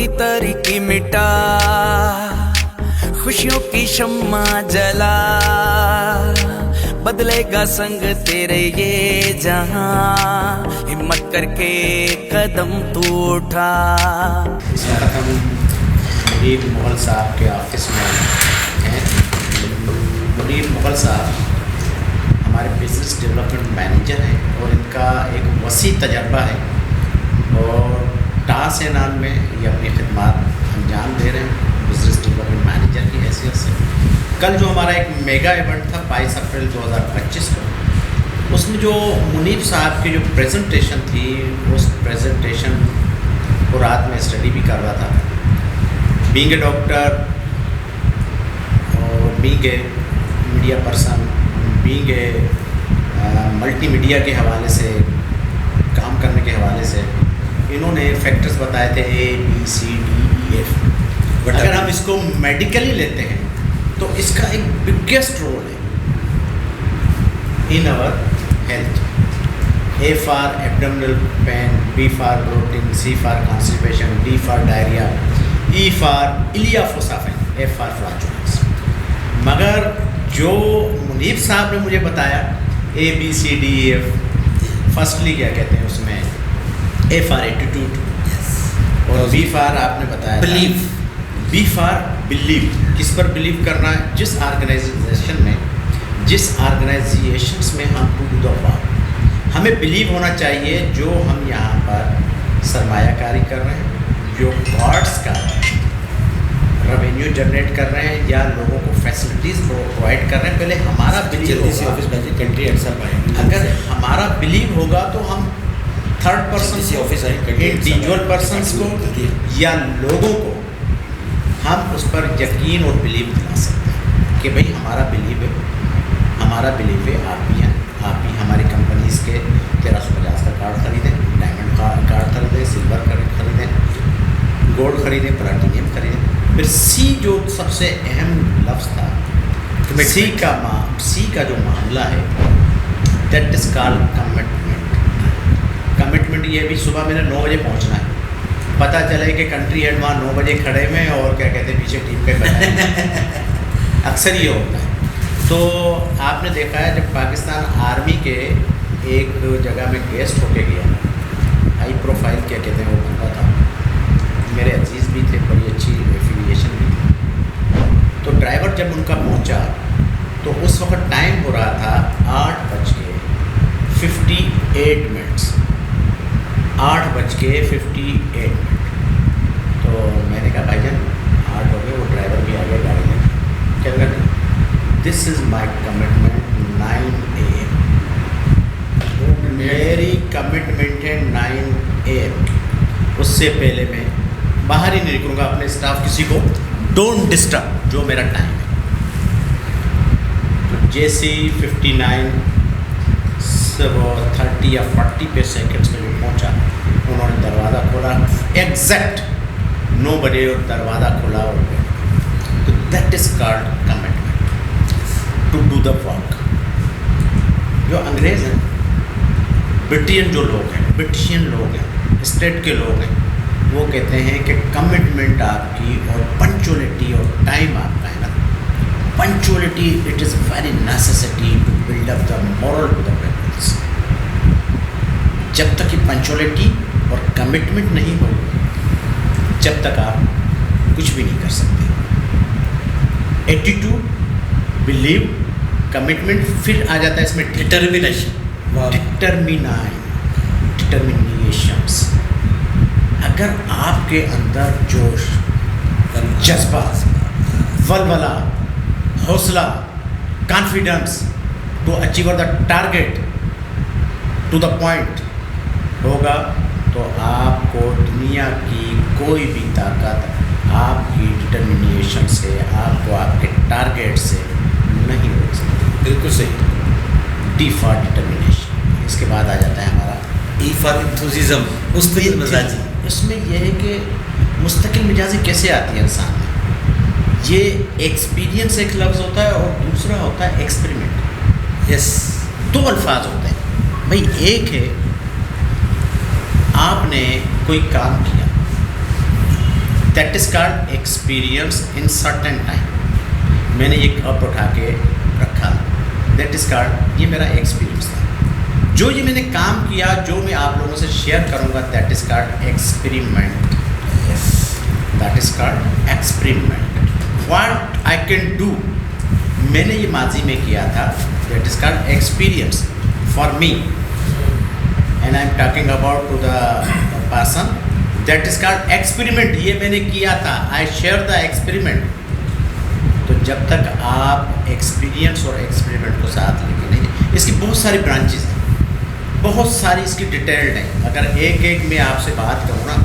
पुरानी तारीकी मिटा, खुशियों की शम्मा जला, बदलेगा संग तेरे ये जहां, हिम्मत करके कदम तू उठा। इस वक्त हम मुनीर मुगल साहब के ऑफिस में हैं। मुनीर मुगल साहब हमारे बिज़नेस डेवलपमेंट मैनेजर हैं और इनका एक वसी तजर्बा है और टास नाम में ये अपनी खिदमत अंजाम दे रहे हैं बिज़नेस डेवलपमेंट मैनेजर की हैसियत से। कल जो हमारा एक मेगा इवेंट था 22 अप्रैल 2025 को, उसमें जो मुनीर साहब की जो प्रेजेंटेशन थी, उस प्रेजेंटेशन को रात में स्टडी भी कर रहा था। बीइंग ए डॉक्टर और being a media person, being a multi media के हवाले से काम करने के हवाले से इन्होंने फैक्टर्स बताए थे ABCDEF। बट अगर हम इसको मेडिकली लेते हैं तो इसका एक बिगेस्ट रोल है in our health. A for abdominal pain, B for bloating, C for constipation, D for diarrhea, E for ileofosaphine, F for flatulence। मगर जो मुनीर साहब ने मुझे बताया ABCDEF, फर्स्टली क्या कहते हैं उसमें A for एटीट्यूड और B for आपने बताया बिलीव, B for बिलीव। किस पर बिलीव करना है? जिस ऑर्गेनाइजेशन में, जिस ऑर्गेनाइजेशंस में हम टू द वर्क, हमें बिलीव होना चाहिए जो हम यहाँ पर सरमायाकारी कर रहे हैं, जो गॉड्स का रेवेन्यू जनरेट कर रहे हैं या लोगों को फैसिलिटीज़ प्रोवाइड कर रहे हैं, पहले हमारा बिलीव होगा। कंट्री अगर हमारा बिलीव होगा तो हम थर्ड पर्सन इंडिविजुअल पर्सन्स को या लोगों को हम उस पर यकीन और बिलीव दिला सकते हैं कि भाई हमारा बिलीव है, हमारा बिलीव है। आप भी हैं, आप भी हमारी कंपनीज़ के 1350 का कार्ड खरीदें, डायमंड कार्ड खरीदें, सिल्वर खरीदें, गोल्ड खरीदें, प्लैटिनियम खरीदें। फिर C जो सबसे अहम लफ्ज़ था, C का जो मामला है, that is called commitment. Commitment ये भी सुबह मैंने 9 बजे पहुंचना है, पता चले कि कंट्री हेड वहाँ 9 बजे खड़े में और क्या कहते हैं पीछे टीम पे खड़े हैं। अक्सर ये होता है। तो आपने देखा है जब पाकिस्तान आर्मी के एक जगह में गेस्ट होके गया, हाई प्रोफाइल क्या कहते हैं वो बंदा था, मेरे अजीज़ भी थे, बड़ी अच्छी एफिलिएशन भी थी। तो ड्राइवर जब उनका पहुंचा तो उस वक्त टाइम हो रहा था 8:58। 8:58। तो मैंने कहा भाईजान 8 हो गए, वो ड्राइवर भी आ गया गाड़ी में, क्या कहना this is my commitment 9 AM। मेरी कमिटमेंट है 9 AM। उससे पहले मैं बाहर ही नहीं निकलूँगा, अपने स्टाफ किसी को डोंट डिस्टर्ब, जो मेरा टाइम है। तो जैसे 59 30 या 40 पे सेकेंड्स में जो पहुँचा, उन्होंने दरवाज़ा खोला एग्जैक्ट 9 बजे और दरवाज़ा खुला हो गया। तो that is called commitment to do the work. जो अंग्रेज़ हैं, ब्रिटियन जो लोग हैं, ब्रिटिशियन लोग हैं, स्टेट के लोग हैं, वो कहते हैं कि कमिटमेंट आपकी और पंक्चुअलिटी और टाइम आपका है ना, punctuality it is very necessity to build up the moral to the peoples. जब तक कि पंक्चुअलिटी और कमिटमेंट नहीं हो, जब तक आप कुछ भी नहीं कर सकते। एटीट्यूड, बिलीव, कमिटमेंट, फिर आ जाता है इसमें डिटर्मिनेशन, डिटर्मिनेशंस। अगर आपके अंदर जोश, जज्बा, वलवला, हौसला, confidence to achieve the target to the point होगा, तो आपको दुनिया की कोई भी ताकत आपकी डिटर्मिनेशन से, आपको आपके टारगेट से नहीं रोक सकती। बिल्कुल सही। D for determination. इसके बाद आ जाता है हमारा E फॉर इंथुसिज्म, मुस्तकिल मिजाजी। इसमें यह है कि मुस्तकिल मिजाजी कैसे आती है इंसान में। ये एक्सपीरियंस एक लफ्ज़ होता है और दूसरा होता है एक्सपेरिमेंट। यस, 2 अल्फाज होते हैं भाई। एक है आपने कोई काम किया, that is called experience in certain time. मैंने ये कप उठा के रखा, दैट इज़ कॉल्ड, ये मेरा एक्सपीरियंस था। जो ये मैंने काम किया, जो मैं आप लोगों से शेयर करूँगा, that is called experiment. That is called experiment. What I can do, मैंने ये माजी में किया था, that is called experience for me, and I am talking about to the person, that is called experiment. ये मैंने किया था, आई शेयर द एक्सपेरिमेंट। तो जब तक आप एक्सपीरियंस और एक्सपेरिमेंट को साथ लेके नहीं, इसकी बहुत सारी ब्रांचेस हैं, बहुत सारी इसकी डिटेल्ड हैं। अगर एक एक मैं आपसे बात करूँ ना,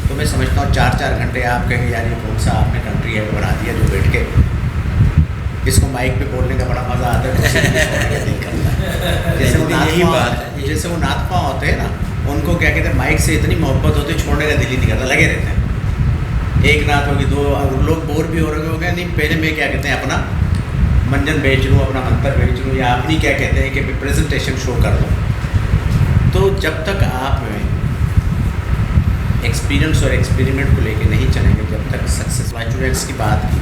तो मैं समझता हूँ 4-4 घंटे आप कहेंगे यार ये कौन सा आपने कंट्री है बना दिया जो बैठ के जिसको माइक पे बोलने का बड़ा मज़ा आता है, तो उसे छोड़ने का दिल करता है। जैसे वो नाथपा होते हैं ना, उनको क्या कहते हैं, माइक से इतनी मोहब्बत होती है, छोड़ने का दिल ही नहीं करता, लगे रहते हैं। एक नाथ होगी, दो लोग बोर भी हो रहे होंगे, नहीं पहले मैं क्या कहते हैं अपना मंजन बेच लूँ, अपना मंत्र बेच लूँ, या अपनी क्या कहते हैं कि प्रेजेंटेशन शो कर दूँ। तो जब तक आप एक्सपीरियंस और एक्सपेरिमेंट को लेके नहीं चलेंगे, जब तक सक्सेस। स्टूडेंट्स की बात की,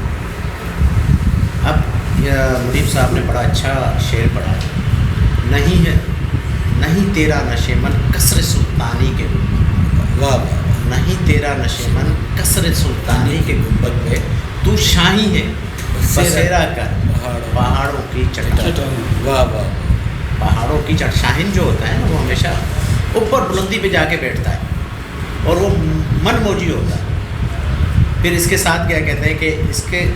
अब मुनीब साहब ने बड़ा अच्छा शेर पढ़ा, नहीं है नहीं तेरा नशेमन कसर सुल्तानी के, वाह वाह, नहीं तेरा नशेमन कसर सुल्तानी के गुंबद पे, तू शाही है बसेरा कर पहाड़ों की चट्टान। वाह वाह, पहाड़ों की चट, शाहीन जो होता है ना, वो हमेशा ऊपर बुलंदी पे जाके बैठता है और वो मन मौजी होता है। फिर इसके साथ क्या कहते हैं कि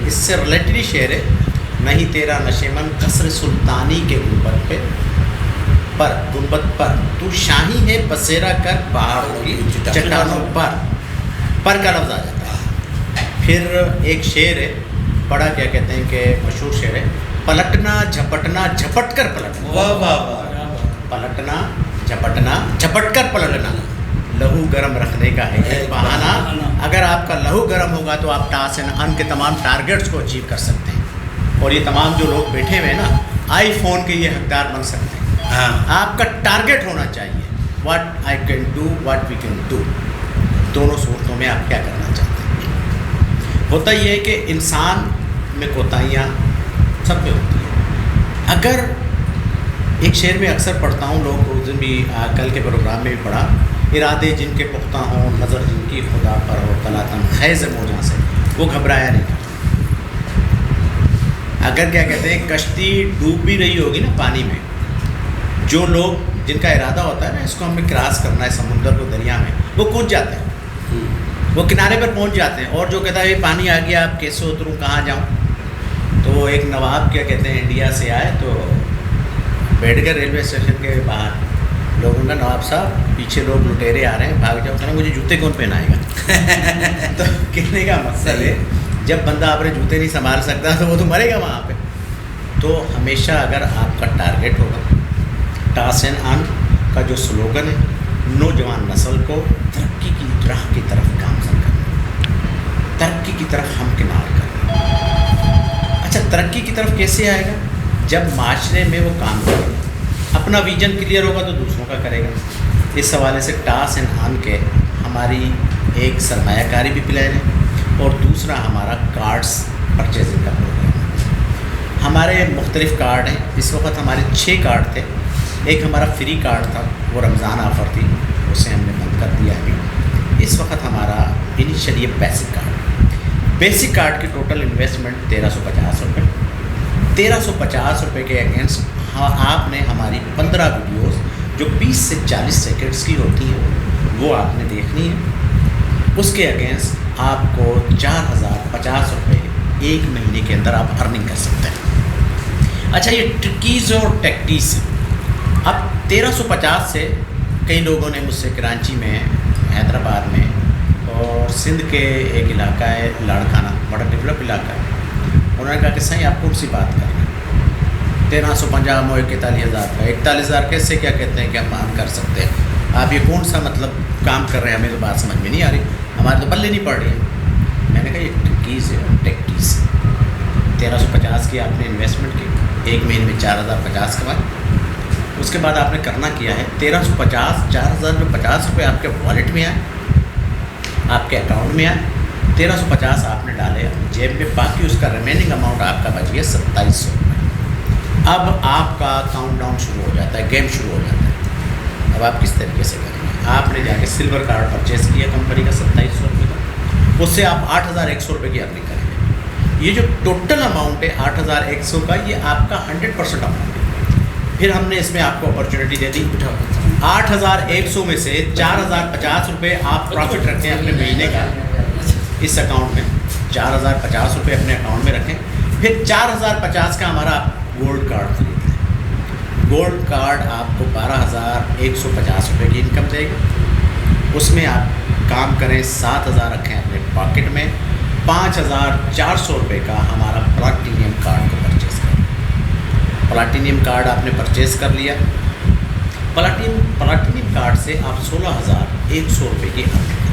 इससे रिलेटेड शेर है, नहीं तेरा नशेमन कसर सुल्तानी के गुंबद पे, पर गुंबद पर तू शाही है बसेरा कर पहाड़ों की चट्टानों पर का लफ्ज़ आ जाता है। फिर एक शेर है बड़ा, क्या कहते हैं कि मशहूर शेर है, पलटना झपटना झपट कर पलटना। वाह वाह वाह, पलटना झपटना झपट कर पलटना, लहू गर्म रखने का है ये बहाना। अगर आपका लहू गर्म होगा तो आप टास एंड अन के तमाम टारगेट्स को अचीव कर सकते हैं। और ये तमाम जो लोग बैठे हुए हैं ना, आईफोन के ये हकदार बन सकते हैं। हाँ, आपका टारगेट होना चाहिए, what I can do, what we can do. दोनों सूरतों में आप क्या करना चाहते हैं। होता ये है कि इंसान में कोताहियाँ सब में होती है। अगर एक शेर में अक्सर पढ़ता हूँ, लोग उस दिन भी कल के प्रोग्राम में भी पढ़ा, इरादे जिनके पुख्ता हों, नज़र जिनकी खुदा पर हो, तलातन खैज़ मोजा से, वो घबराया नहीं करता। अगर क्या कहते हैं कश्ती डूब भी रही होगी ना पानी में, जो लोग जिनका इरादा होता है ना इसको हमें क्रॉस करना है समुंदर को, दरिया में, वो कूद जाते हैं, वो किनारे पर पहुंच जाते हैं। और जो कहता है ये पानी आ गया, अब कैसे उतरूँ, कहाँ जाऊँ। तो एक नवाब क्या कहते हैं इंडिया से आए, तो बैठ कर रेलवे स्टेशन के बाहर, लोगों का नवाब साहब पीछे लोग लुटेरे आ रहे हैं, भाग जाओ। कहना मुझे जूते कौन पहनाएगा। तो कहने का मकसद है जब बंदा अपने जूते नहीं संभाल सकता तो वो तो मरेगा वहाँ पे। तो हमेशा अगर आपका टारगेट होगा, टास एंड अन का जो स्लोगन है, नौजवान नस्ल को तरक्की की राह की तरफ गामजन करना, तरक्की की तरफ हमकिनार करना। अच्छा, तरक्की की तरफ कैसे आएगा? जब माशरे में वो काम करेगा, अपना विजन क्लियर होगा तो दूसरों का करेगा। इस हवाले से टास एंड अन के हमारी एक सरमायाकारी भी प्लान है और दूसरा हमारा कार्ड्स परचेजिंग का प्रोग्राम है। हमारे मुख्तलिफ कार्ड हैं, इस वक्त हमारे 6 कार्ड थे। एक हमारा फ्री कार्ड था, वो रमज़ान ऑफ़र थी, उसे हमने बंद कर दिया अभी। इस वक्त हमारा इनिशियली बेसिक कार्ड की टोटल इन्वेस्टमेंट 1350 रुपये। 1350 रुपये के अगेंस्ट आपने हमारी 15 वीडियोस जो 20 से 40 सेकंड्स की होती हैं वो आपने देखनी है। उसके अगेंस्ट आपको 4050 रुपये एक महीने के अंदर आप अर्निंग कर सकते हैं। अच्छा, ये ट्रिकीज़ और टैक्टिस। अब 1350 से कई लोगों ने मुझसे कराची में, हैदराबाद में और सिंध के एक इलाका है लाड़काना, बड़ा डेवलप इलाका है, उन्होंने कहा कि सही आप कौन सी बात कर रहे हैं, 1350 मोए 41,000 का, 41,000 कैसे, क्या कहते हैं कि हम काम कर सकते हैं, आप ये कौन सा मतलब काम कर रहे हैं, हमें तो बात समझ में नहीं आ रही, हमारे तो बल्ले नहीं पड़ रही है। मैंने कहा ये ट्रिकीज़ है, टेक्टिस। 1350 की आपने इन्वेस्टमेंट की, एक महीने में 4050 कमाए। उसके बाद आपने करना किया है 1350, 4050 रुपये आपके वॉलेट में आए, आपके अकाउंट में आए। 1350 آپ نے ڈالے اپنی جیب میں، باقی اس کا ریمیننگ اماؤنٹ آپ کا بچ گیا 2700 روپये۔ اب آپ کا کاؤنٹ ڈاؤن شروع ہو جاتا ہے، گیم شروع ہو جاتا ہے۔ اب آپ کس طریقے سے کریں گے؟ آپ نے جا کے سلور کارڈ پرچیز کیا کمپنی کا 2700 روپये کا، اس سے آپ 8100 روپये کی ارننگ کریں گے۔ یہ جو ٹوٹل اماؤنٹ ہے 8100 کا، یہ آپ کا 100% اماؤنٹ ہے۔ پھر ہم نے اس میں آپ کو اپرچونیٹی دے دی، 8100 میں سے 4050 روپये آپ پروفٹ رکھیں اپنے مہینے کا اس اکاؤنٹ میں، 4050 روپये اپنے اکاؤنٹ میں رکھیں۔ پھر 4050 کا ہمارا آپ گولڈ کارڈ خرید لیں۔ گولڈ کارڈ آپ کو 12150 روپये کی انکم دے گا۔ اس میں آپ کام کریں، 7000 رکھیں اپنے پاکٹ میں، 5400 روپये کا ہمارا پلاٹینیم کارڈ کو پرچیز کریں۔ پلاٹینیم کارڈ آپ نے پرچیز کر لیا، پلاٹینیم کارڈ سے آپ 16100 روپये کی ارننگ کریں گے۔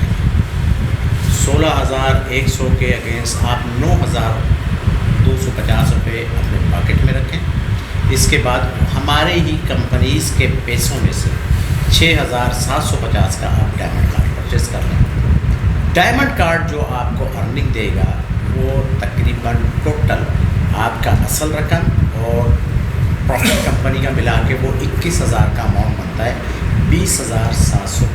16100 کے اگینسٹ آپ 9250 روپये اپنے پاکٹ میں رکھیں۔ اس کے بعد ہمارے ہی کمپنیز کے پیسوں میں سے 6750 کا آپ ڈائمنڈ کارڈ پرچیز کر لیں۔ ڈائمنڈ کارڈ جو آپ کو ارننگ دے گا وہ تقریباً ٹوٹل آپ کا اصل رقم اور پروفٹ کمپنی کا ملا کے وہ 21000 کا اماؤنٹ بنتا ہے، 20750